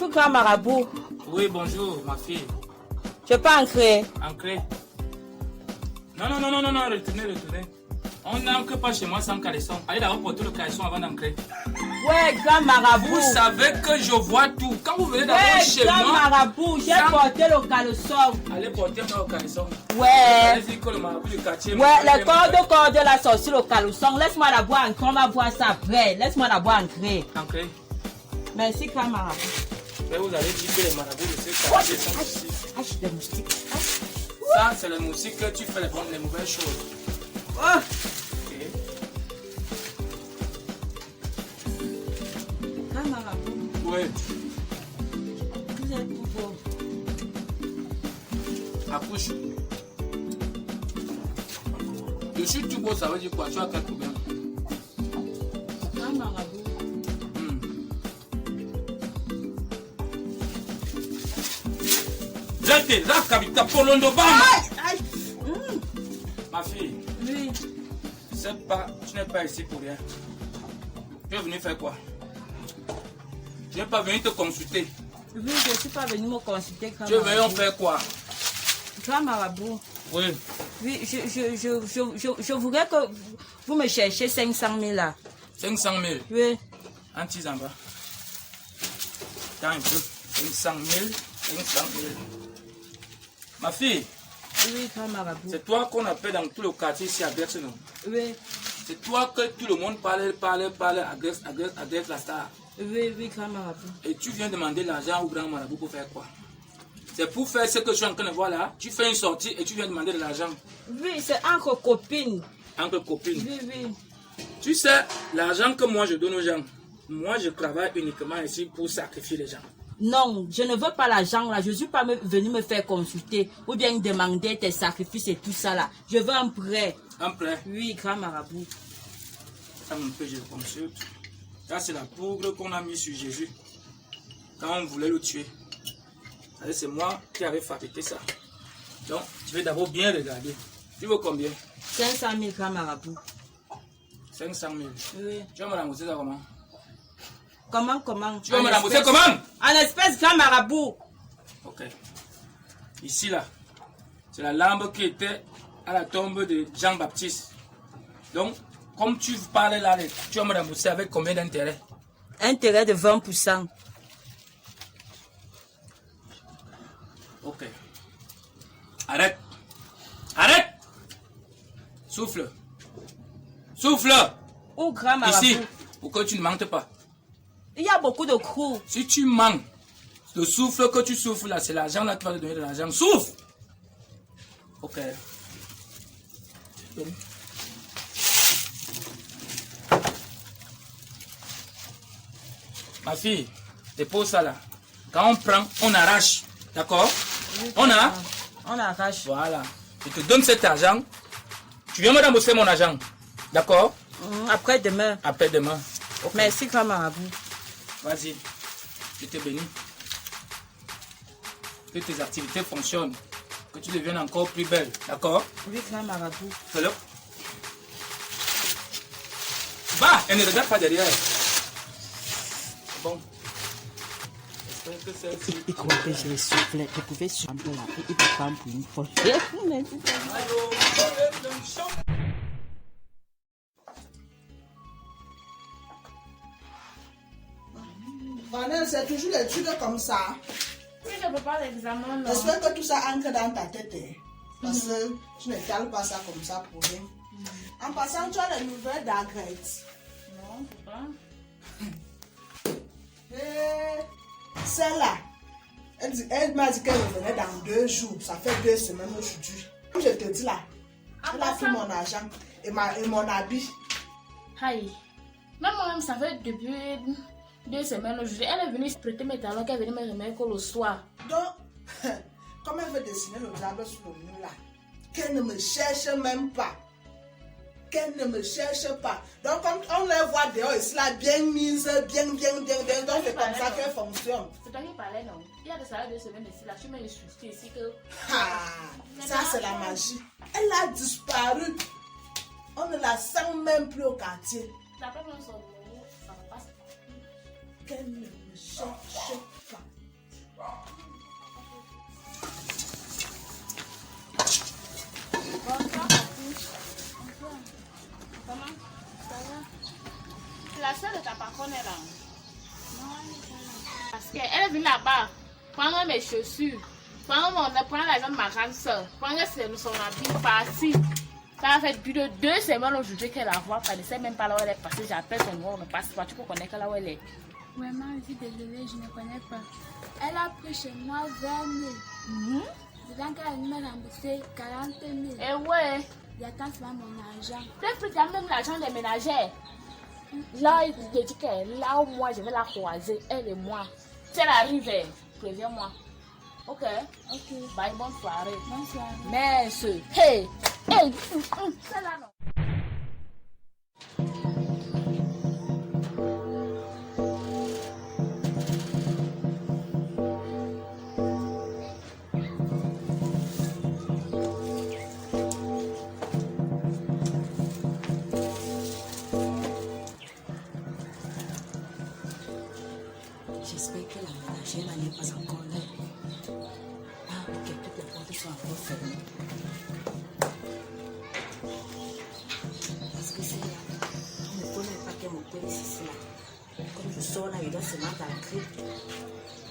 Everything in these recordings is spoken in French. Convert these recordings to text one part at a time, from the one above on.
Bonjour, grand marabout. Oui, bonjour, ma fille. Je peux entrer. Ancré. Non, retournez. On n'ancre pas chez moi sans caleçon. Allez d'abord porter le caleçon avant d'ancrer. Ouais, grand marabout. Vous savez que je vois tout. Quand vous venez d'abord chez moi... grand marabout, j'ai porté le caleçon. Allez porter le caleçon. Ouais. Allez-y que le marabout du quartier... Ouais, les cordes là sont sur le caleçon. Laisse-moi d'abord entrer, on va voir ça après. Laisse-moi d'abord entrer. Ancré. Merci, grand marabout. Mais vous avez dit que les marabouts de ce quartier sont ici. Des moustiques. Ça, c'est la musique que tu fais les mauvaises choses. Oh. Okay. Grand marabout. Oui. Vous êtes tout beau. Accouche. Je suis tout beau, ça veut dire quoi? Tu as quel problème? Grand marabout. Ma fille, Oui. tu n'es pas ici pour rien. Tu es venu faire quoi? Tu n'es pas venu te consulter. Oui, je ne suis pas venu me consulter. Tu es venu faire quoi? Grand marabout. Oui. Oui, je voudrais que vous me cherchiez 500 000 là. 500 000. Oui. Un petit en bas. Attends un peu. 500 000. Ma fille. Oui, grand marabout. C'est toi qu'on appelle dans tout le quartier ici à Grex, non? Oui. C'est toi que tout le monde parle à Grex la star. Oui, grand marabout. Et tu viens demander l'argent au grand marabout pour faire quoi? C'est pour faire ce que je suis en train de voir là. Tu fais une sortie et tu viens demander de l'argent. Oui, c'est entre copines. Entre copines. Oui. Tu sais, l'argent que moi je donne aux gens, moi je travaille uniquement ici pour sacrifier les gens. Non, je ne veux pas l'argent là. Je ne suis pas venu me faire consulter ou bien demander tes sacrifices et tout ça là. Je veux un prêt. Un prêt? Oui, grand marabout. Ça me fait, je le consulte. Ça, c'est la poudre qu'on a mis sur Jésus quand on voulait le tuer. C'est moi qui avais fabriqué ça. Donc, je vais d'abord bien regarder. Tu veux combien? 500 000 grand marabout. 500 000. Oui. Tu vas me rembourser ça comment? Comment? Tu vas me rembourser comment? En espèce, grand marabout. Ok. Ici, là, c'est la lampe qui était à la tombe de Jean-Baptiste. Donc, comme tu parlais là, tu vas me rembourser avec combien d'intérêt? Intérêt de 20%. Ok. Arrête. Souffle. Ou grand marabout. Ici, pour que tu ne manques pas. Il y a beaucoup de coups. Si tu manques, le souffle que tu souffles là, c'est l'argent là qui va te donner de l'argent. Souffle. Ok. Donc. Ma fille, dépose ça là. Quand on prend, on arrache. D'accord? Oui, On arrache. Voilà. Je te donne cet argent. Tu viens me rembourser mon argent. D'accord? Après-demain. Après-demain. Okay. Merci, grand marabout. Vas-y. Je te bénis. Que tes activités fonctionnent. Que tu deviennes encore plus belle. D'accord? Oui, grand marabout. Fais-le. Va! Elle ne regarde pas derrière. Bon. Et comment que j'ai soufflé, je pouvais souffler là, et il va prendre pour une fois. Vanessa, c'est toujours des trucs comme ça. Oui, je ne peux pas l'examen, non. J'espère que tout ça entre dans ta tête. Parce que tu ne cales pas ça comme ça pour rien. En passant, tu as les nouvelles d'Agrette. Non, je peux pas. Celle-là, elle m'a dit qu'elle revenait dans 2 jours. Ça fait 2 semaines aujourd'hui. Comme je te dis là, elle a pris mon argent et mon habit. Aïe. Même moi-même, ça fait depuis 2 semaines aujourd'hui. Elle est venue se prêter mes talons qu'elle venait me remettre le soir. Donc, comme elle veut dessiner le diable sur le mur là, qu'elle ne me cherche même pas. Qu'elle ne me cherche pas. Donc, comme on les voit dehors ici, là, bien mise, bien. Donc, c'est comme ça qu'elle fonctionne. C'est toi qui parlais, non? Il y a de ça 2 semaines ici, là. Je me suis ici que. Ça, c'est la magie. Elle a disparu. On ne la sent même plus au quartier. La première fois, ça va pas. Qu'elle ne me cherche pas. est venue là-bas, prendre mes chaussures, prendre l'argent de ma grande soeur, prendre son habit, parti. Ça a fait plus de 2 semaines aujourd'hui qu'elle la voit, elle ne sait même pas là où elle est passée. J'appelle son nom, on ne passe pas, tu peux connaître là où elle est. Vraiment, je suis désolée, je ne connais pas. Elle a pris chez moi 20 000. Disant qu'elle allait me rembourser 40 000. Eh ouais. J'attends seulement mon argent. Peut-être que même l'argent des ménagères. Là, il dit que là où moi je vais la croiser, elle et moi. Si elle arrive, préviens-moi. Ok. Ok. Bye, bonne soirée. Bonne soirée. Merci. Hey. Hey. C'est là, non. J'espère que la ménagère n'est pas encore là. Ah, ok, toutes les portes sont encore fermées. Parce que c'est là. On ne connaît pas que mon père est ici là. Comme je sors là, il doit se mettre à crier.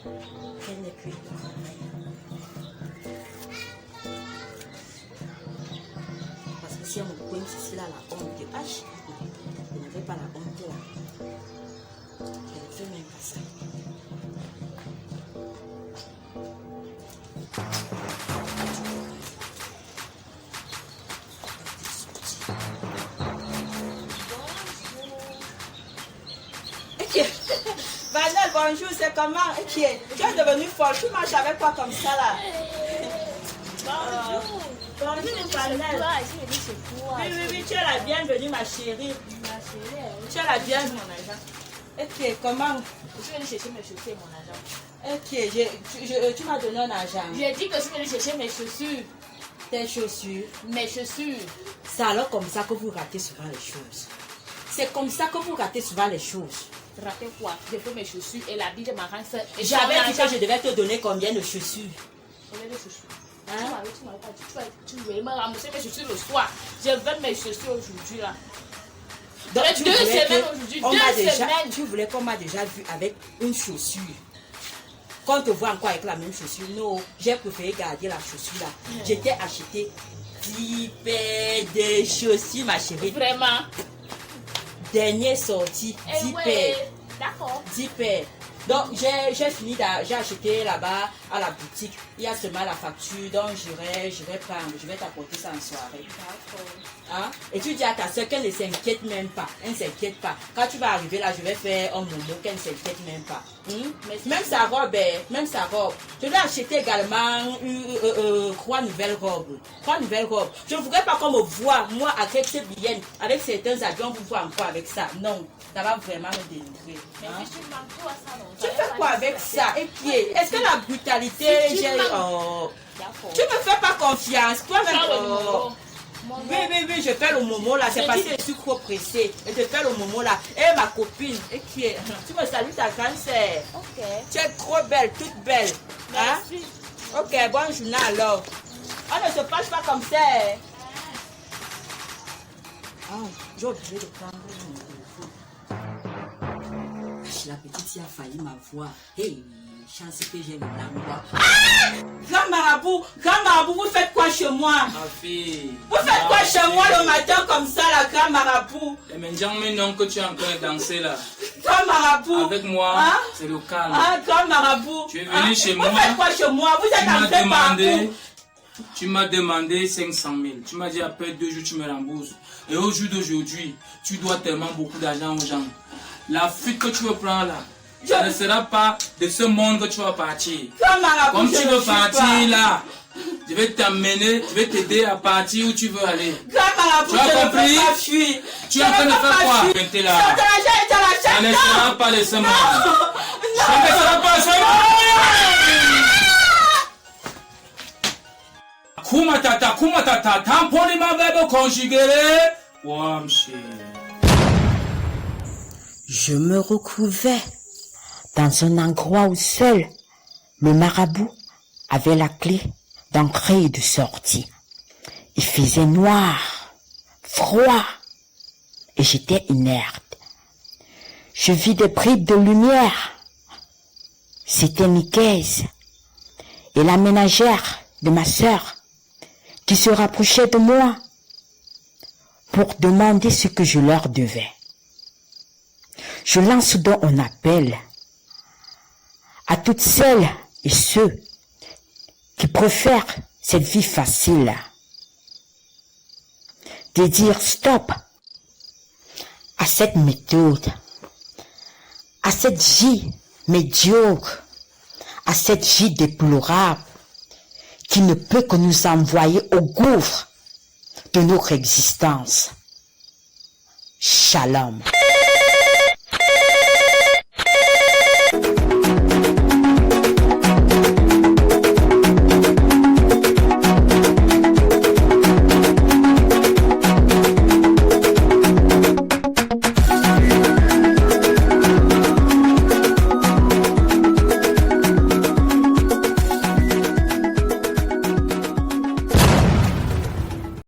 Qu'elle n'est plus au travail. Parce que si on me pointe ici là, la honte, je n'avais pas la honte là. Je ne fais même pas ça. Vanel, bonjour, c'est comment? Tu es devenue folle, tu marches avec quoi comme ça là? Bonjour. Bonjour, Vanel. Oui, tu es la bienvenue, ma chérie. Tu es la bienvenue, mon agent. Ok, comment? Je suis venue chercher mes chaussures et mon argent. Ok, tu m'as donné un argent. J'ai dit que je suis venue chercher mes chaussures. Tes chaussures. Mes chaussures. C'est alors comme ça que vous ratez souvent les choses. C'est comme ça que vous ratez souvent les choses. Rater quoi? J'ai pris mes chaussures et l'habit de ma grande soeur. J'avais dit que je devais te donner combien de chaussures? Combien de chaussures? Hein? Tu m'avais pas dit. Tu veux me rembourser mes chaussures le soir. Je veux mes chaussures aujourd'hui là. Donc, tu voulais qu'on m'a déjà vu avec une chaussure. Qu'on te voit encore avec la même chaussure. Non, j'ai préféré garder la chaussure là. Je t'ai acheté 10 paires de chaussures, ma chérie. Vraiment? Dernière sortie, 10 paires. D'accord. 10 paires. Donc, j'ai fini, j'ai acheté là-bas à la boutique. Il y a seulement la facture, donc j'irai prendre, je vais t'apporter ça en soirée. D'accord. Hein? Et tu dis à ta soeur qu'elle ne s'inquiète même pas. Elle ne s'inquiète pas. Quand tu vas arriver là, je vais faire un momo qu'elle ne s'inquiète même pas. Même sa robe, je dois acheter également 3 nouvelles robes. 3 nouvelles robes. Je ne voudrais pas qu'on me voit, moi, avec ces billets, avec certains avions, vous voit encore avec ça. Non, ça va vraiment me dénigrer. Hein? Tu fais quoi avec ça? Et qui est? Est-ce que la brutalité, tu me fais pas confiance. Toi-même. Oui, je fais le momo là. C'est parce que je suis trop pressée. Et je fais le momo là. Et ma copine, et qui est? Tu me salues ta grande sœur. Ok. Tu es trop belle, toute belle. Hein? Merci. Ok, bonne journée alors. On ne se fâche pas comme ça. Ah, j'ai oublié de prendre mon téléphone. La petite a failli m'avoir. Hey, chance que j'ai le blanc. Ah! Grand marabout, vous faites quoi chez moi? Ma fille. Vous faites quoi chez moi le matin comme ça, la grand marabout? Mais non que tu es en train de danser là. Grand marabout. Avec moi, hein? c'est le calme. Ah, grand marabout. Tu es venu chez moi. Vous faites quoi chez moi? Vous êtes en train partout. Tu m'as demandé 500 000. Tu m'as dit après 2 jours, tu me rembourses. Et au jour d'aujourd'hui, tu dois tellement beaucoup d'argent aux gens. La fuite que tu veux prendre là, ça ne sera pas de ce monde que tu vas partir. Comme tu veux partir là, je vais t'amener, je vais t'aider à partir où tu veux aller. Tu as compris? Tu es en train de faire quoi? Ça ne sera pas de ce monde. Ça ne sera pas de ce monde. Kumatata, tamponi ma verbe conjugué. Je me retrouvais dans un endroit où seul le marabout avait la clé d'entrée et de sortie. Il faisait noir, froid, et j'étais inerte. Je vis des bribes de lumière c'était Nicaise et la ménagère de ma sœur qui se rapprochaient de moi pour demander ce que je leur devais. Je lance donc un appel à toutes celles et ceux qui préfèrent cette vie facile, de dire stop à cette méthode, à cette vie médiocre, à cette vie déplorable qui ne peut que nous envoyer au gouffre de notre existence. Shalom.